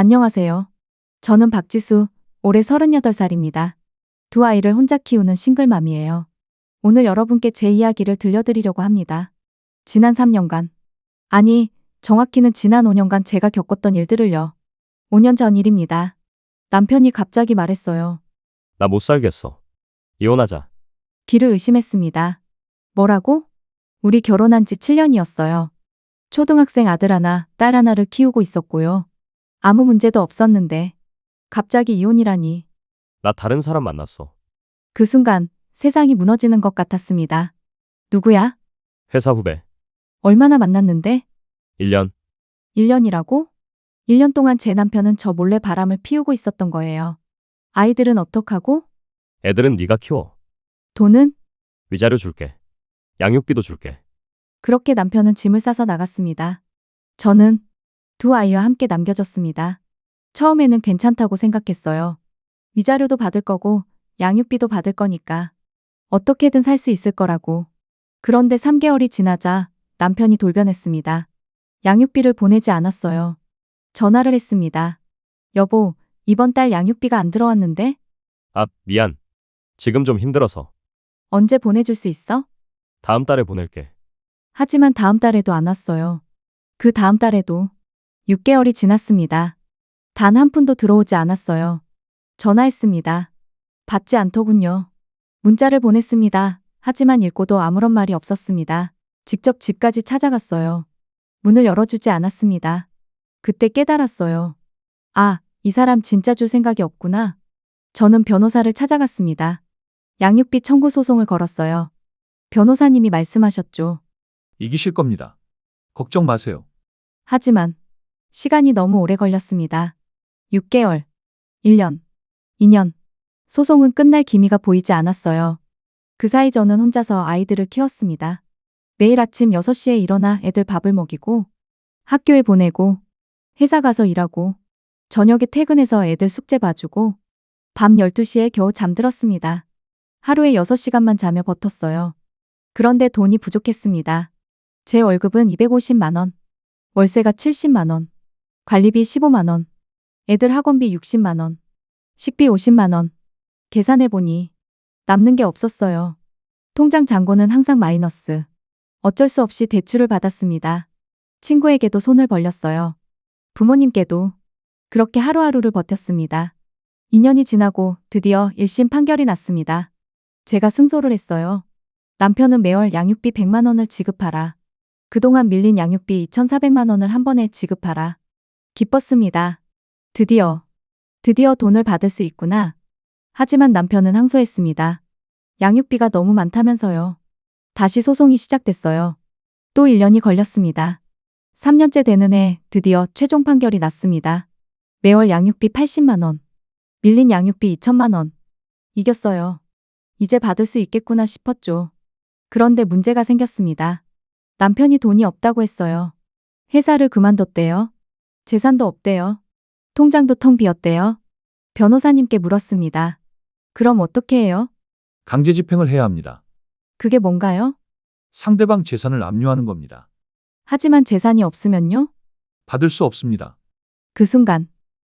안녕하세요. 저는 박지수, 올해 38살입니다. 두 아이를 혼자 키우는 싱글맘이에요. 오늘 여러분께 제 이야기를 들려드리려고 합니다. 지난 3년간, 아니, 정확히는 지난 5년간 제가 겪었던 일들을요. 5년 전 일입니다. 남편이 갑자기 말했어요. 나 못 살겠어. 이혼하자. 귀를 의심했습니다. 뭐라고? 우리 결혼한 지 7년이었어요. 초등학생 아들 하나, 딸 하나를 키우고 있었고요. 아무 문제도 없었는데, 갑자기 이혼이라니. 나 다른 사람 만났어. 그 순간 세상이 무너지는 것 같았습니다. 누구야? 회사 후배. 얼마나 만났는데? 1년. 1년이라고? 1년 동안 제 남편은 저 몰래 바람을 피우고 있었던 거예요. 아이들은 어떡하고? 애들은 네가 키워. 돈은? 위자료 줄게. 양육비도 줄게. 그렇게 남편은 짐을 싸서 나갔습니다. 저는 두 아이와 함께 남겨졌습니다. 처음에는 괜찮다고 생각했어요. 위자료도 받을 거고 양육비도 받을 거니까 어떻게든 살 수 있을 거라고. 그런데 3개월이 지나자 남편이 돌변했습니다. 양육비를 보내지 않았어요. 전화를 했습니다. 여보, 이번 달 양육비가 안 들어왔는데? 아, 미안. 지금 좀 힘들어서. 언제 보내줄 수 있어? 다음 달에 보낼게. 하지만 다음 달에도 안 왔어요. 그 다음 달에도 6개월이 지났습니다. 단 한 푼도 들어오지 않았어요. 전화했습니다. 받지 않더군요. 문자를 보냈습니다. 하지만 읽고도 아무런 말이 없었습니다. 직접 집까지 찾아갔어요. 문을 열어주지 않았습니다. 그때 깨달았어요. 아, 이 사람 진짜 줄 생각이 없구나. 저는 변호사를 찾아갔습니다. 양육비 청구 소송을 걸었어요. 변호사님이 말씀하셨죠. 이기실 겁니다. 걱정 마세요. 하지만 시간이 너무 오래 걸렸습니다. 6개월, 1년, 2년. 소송은 끝날 기미가 보이지 않았어요. 그 사이 저는 혼자서 아이들을 키웠습니다. 매일 아침 6시에 일어나 애들 밥을 먹이고 학교에 보내고 회사 가서 일하고 저녁에 퇴근해서 애들 숙제 봐주고 밤 12시에 겨우 잠들었습니다. 하루에 6시간만 자며 버텼어요. 그런데 돈이 부족했습니다. 제 월급은 250만 원, 월세가 70만 원, 관리비 15만 원, 애들 학원비 60만 원, 식비 50만 원. 계산해보니 남는 게 없었어요. 통장 잔고는 항상 마이너스. 어쩔 수 없이 대출을 받았습니다. 친구에게도 손을 벌렸어요. 부모님께도. 그렇게 하루하루를 버텼습니다. 2년이 지나고 드디어 1심 판결이 났습니다. 제가 승소를 했어요. 남편은 매월 양육비 100만 원을 지급하라. 그동안 밀린 양육비 2,400만 원을 한 번에 지급하라. 기뻤습니다. 드디어 돈을 받을 수 있구나. 하지만 남편은 항소했습니다. 양육비가 너무 많다면서요. 다시 소송이 시작됐어요. 또 1년이 걸렸습니다. 3년째 되는 해 드디어 최종 판결이 났습니다. 매월 양육비 80만 원. 밀린 양육비 2천만 원. 이겼어요. 이제 받을 수 있겠구나 싶었죠. 그런데 문제가 생겼습니다. 남편이 돈이 없다고 했어요. 회사를 그만뒀대요. 재산도 없대요. 통장도 텅 비었대요. 변호사님께 물었습니다. 그럼 어떻게 해요? 강제 집행을 해야 합니다. 그게 뭔가요? 상대방 재산을 압류하는 겁니다. 하지만 재산이 없으면요? 받을 수 없습니다. 그 순간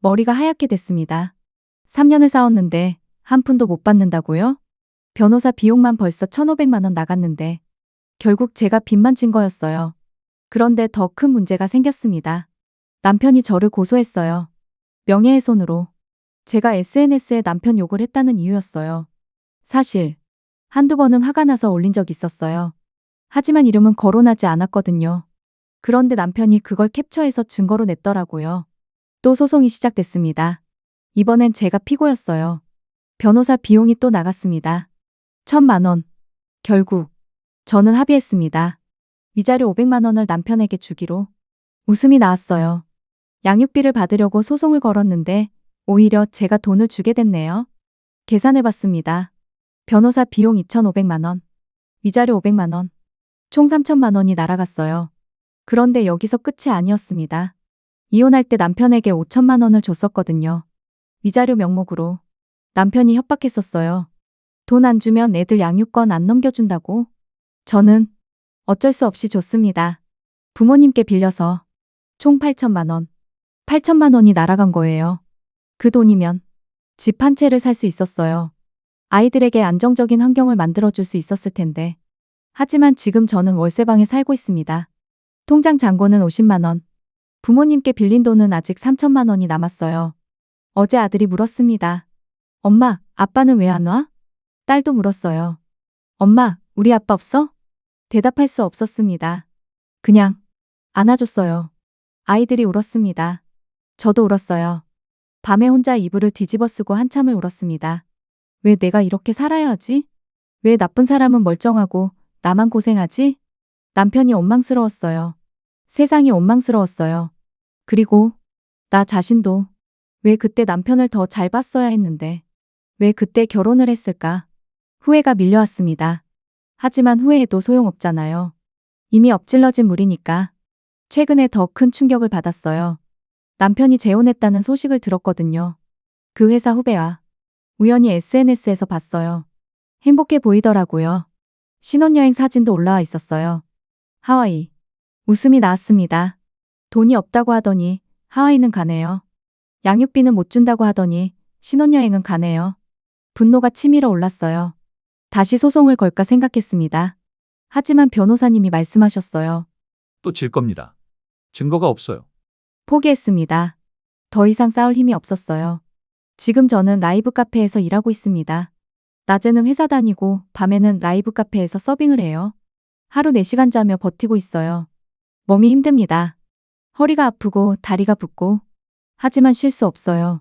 머리가 하얗게 됐습니다. 3년을 싸웠는데 한 푼도 못 받는다고요? 변호사 비용만 벌써 1,500만 원 나갔는데 결국 제가 빚만 진 거였어요. 그런데 더 큰 문제가 생겼습니다. 남편이 저를 고소했어요. 명예훼손으로. 제가 SNS에 남편 욕을 했다는 이유였어요. 사실 한두 번은 화가 나서 올린 적 있었어요. 하지만 이름은 거론하지 않았거든요. 그런데 남편이 그걸 캡처해서 증거로 냈더라고요. 또 소송이 시작됐습니다. 이번엔 제가 피고였어요. 변호사 비용이 또 나갔습니다. 1,000만 원. 결국 저는 합의했습니다. 위자료 500만 원을 남편에게 주기로. 웃음이 나왔어요. 양육비를 받으려고 소송을 걸었는데 오히려 제가 돈을 주게 됐네요. 계산해봤습니다. 변호사 비용 2,500만 원, 위자료 500만 원, 총 3천만 원이 날아갔어요. 그런데 여기서 끝이 아니었습니다. 이혼할 때 남편에게 5천만 원을 줬었거든요. 위자료 명목으로. 남편이 협박했었어요. 돈 안 주면 애들 양육권 안 넘겨준다고. 저는 어쩔 수 없이 줬습니다. 부모님께 빌려서 총 8천만 원. 8천만 원이 날아간 거예요. 그 돈이면 집 한 채를 살 수 있었어요. 아이들에게 안정적인 환경을 만들어줄 수 있었을 텐데. 하지만 지금 저는 월세방에 살고 있습니다. 통장 잔고는 50만 원. 부모님께 빌린 돈은 아직 3천만 원이 남았어요. 어제 아들이 물었습니다. 엄마, 아빠는 왜 안 와? 딸도 물었어요. 엄마, 우리 아빠 없어? 대답할 수 없었습니다. 그냥 안아줬어요. 아이들이 울었습니다. 저도 울었어요. 밤에 혼자 이불을 뒤집어 쓰고 한참을 울었습니다. 왜 내가 이렇게 살아야 하지? 왜 나쁜 사람은 멀쩡하고 나만 고생하지? 남편이 원망스러웠어요. 세상이 원망스러웠어요. 그리고 나 자신도 왜 그때 남편을 더 잘 봤어야 했는데 왜 그때 결혼을 했을까? 후회가 밀려왔습니다. 하지만 후회해도 소용없잖아요. 이미 엎질러진 물이니까. 최근에 더 큰 충격을 받았어요. 남편이 재혼했다는 소식을 들었거든요. 그 회사 후배와 우연히 SNS에서 봤어요. 행복해 보이더라고요. 신혼여행 사진도 올라와 있었어요. 하와이. 웃음이 나왔습니다. 돈이 없다고 하더니 하와이는 가네요. 양육비는 못 준다고 하더니 신혼여행은 가네요. 분노가 치밀어 올랐어요. 다시 소송을 걸까 생각했습니다. 하지만 변호사님이 말씀하셨어요. 또 질 겁니다. 증거가 없어요. 포기했습니다. 더 이상 싸울 힘이 없었어요. 지금 저는 라이브 카페에서 일하고 있습니다. 낮에는 회사 다니고 밤에는 라이브 카페에서 서빙을 해요. 하루 4시간 자며 버티고 있어요. 몸이 힘듭니다. 허리가 아프고 다리가 붓고. 하지만 쉴 수 없어요.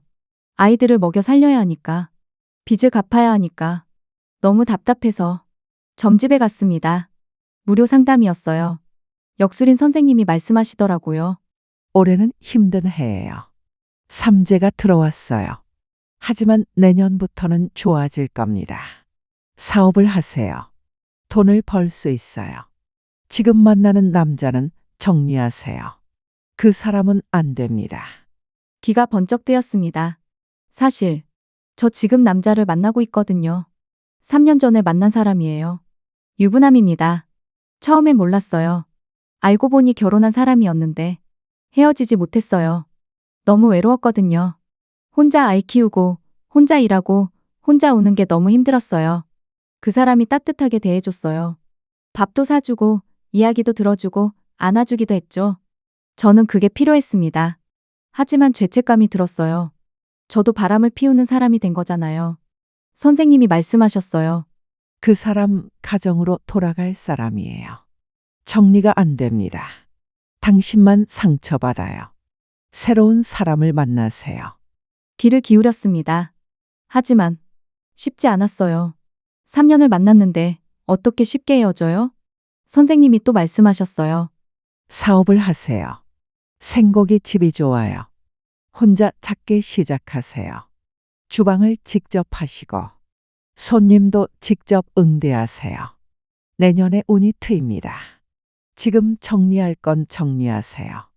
아이들을 먹여 살려야 하니까. 빚을 갚아야 하니까. 너무 답답해서 점집에 갔습니다. 무료 상담이었어요. 역술인 선생님이 말씀하시더라고요. 올해는 힘든 해예요. 삼재가 들어왔어요. 하지만 내년부터는 좋아질 겁니다. 사업을 하세요. 돈을 벌 수 있어요. 지금 만나는 남자는 정리하세요. 그 사람은 안 됩니다. 귀가 번쩍 뜨였습니다. 사실 저 지금 남자를 만나고 있거든요. 3년 전에 만난 사람이에요. 유부남입니다. 처음엔 몰랐어요. 알고 보니 결혼한 사람이었는데 헤어지지 못했어요. 너무 외로웠거든요. 혼자 아이 키우고 혼자 일하고 혼자 우는 게 너무 힘들었어요. 그 사람이 따뜻하게 대해줬어요. 밥도 사주고 이야기도 들어주고 안아주기도 했죠. 저는 그게 필요했습니다. 하지만 죄책감이 들었어요. 저도 바람을 피우는 사람이 된 거잖아요. 선생님이 말씀하셨어요. 그 사람 가정으로 돌아갈 사람이에요. 정리가 안 됩니다. 당신만 상처받아요. 새로운 사람을 만나세요. 귀를 기울였습니다. 하지만 쉽지 않았어요. 3년을 만났는데 어떻게 쉽게 헤어져요? 선생님이 또 말씀하셨어요. 사업을 하세요. 생고기 집이 좋아요. 혼자 작게 시작하세요. 주방을 직접 하시고 손님도 직접 응대하세요. 내년에 운이 트입니다. 지금 정리할 건 정리하세요.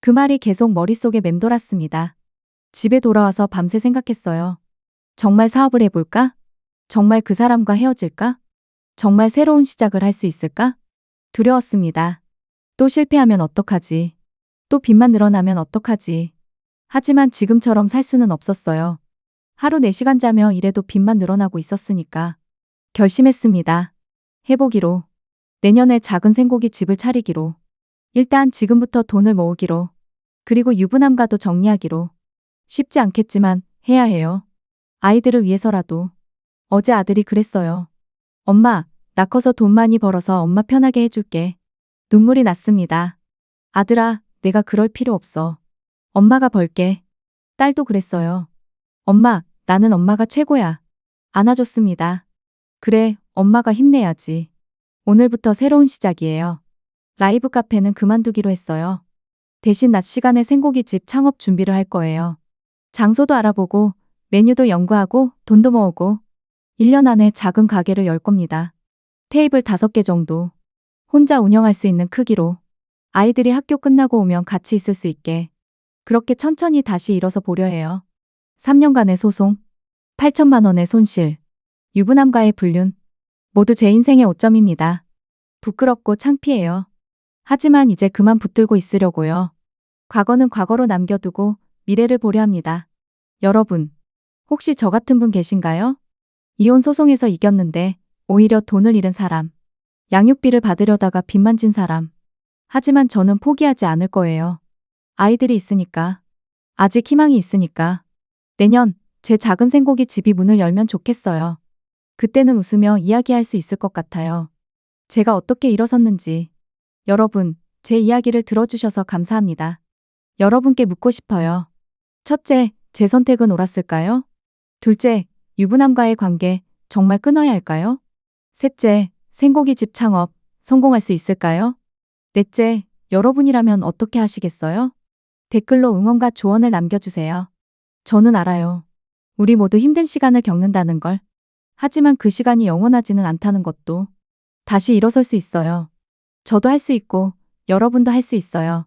그 말이 계속 머릿속에 맴돌았습니다. 집에 돌아와서 밤새 생각했어요. 정말 사업을 해볼까? 정말 그 사람과 헤어질까? 정말 새로운 시작을 할 수 있을까? 두려웠습니다. 또 실패하면 어떡하지? 또 빚만 늘어나면 어떡하지? 하지만 지금처럼 살 수는 없었어요. 하루 4시간 자며 일해도 빚만 늘어나고 있었으니까. 결심했습니다. 해보기로. 내년에 작은 생고기 집을 차리기로. 일단 지금부터 돈을 모으기로. 그리고 유부남과도 정리하기로. 쉽지 않겠지만 해야 해요. 아이들을 위해서라도. 어제 아들이 그랬어요. 엄마, 나 커서 돈 많이 벌어서 엄마 편하게 해줄게. 눈물이 났습니다. 아들아, 내가 그럴 필요 없어. 엄마가 벌게. 딸도 그랬어요. 엄마, 나는 엄마가 최고야. 안아줬습니다. 그래, 엄마가 힘내야지. 오늘부터 새로운 시작이에요. 라이브 카페는 그만두기로 했어요. 대신 낮 시간에 생고기집 창업 준비를 할 거예요. 장소도 알아보고 메뉴도 연구하고 돈도 모으고 1년 안에 작은 가게를 열 겁니다. 테이블 5개 정도. 혼자 운영할 수 있는 크기로. 아이들이 학교 끝나고 오면 같이 있을 수 있게. 그렇게 천천히 다시 일어서 보려 해요. 3년간의 소송, 8천만 원의 손실, 유부남과의 불륜. 모두 제 인생의 오점입니다. 부끄럽고 창피해요. 하지만 이제 그만 붙들고 있으려고요. 과거는 과거로 남겨두고 미래를 보려 합니다. 여러분, 혹시 저 같은 분 계신가요? 이혼 소송에서 이겼는데 오히려 돈을 잃은 사람. 양육비를 받으려다가 빚만 진 사람. 하지만 저는 포기하지 않을 거예요. 아이들이 있으니까. 아직 희망이 있으니까. 내년 제 작은 생고기 집이 문을 열면 좋겠어요. 그때는 웃으며 이야기할 수 있을 것 같아요. 제가 어떻게 일어섰는지. 여러분, 제 이야기를 들어주셔서 감사합니다. 여러분께 묻고 싶어요. 첫째, 제 선택은 옳았을까요? 둘째, 유부남과의 관계 정말 끊어야 할까요? 셋째, 생고기 집 창업 성공할 수 있을까요? 넷째, 여러분이라면 어떻게 하시겠어요? 댓글로 응원과 조언을 남겨주세요. 저는 알아요. 우리 모두 힘든 시간을 겪는다는 걸. 하지만 그 시간이 영원하지는 않다는 것도. 다시 일어설 수 있어요. 저도 할 수 있고 여러분도 할 수 있어요.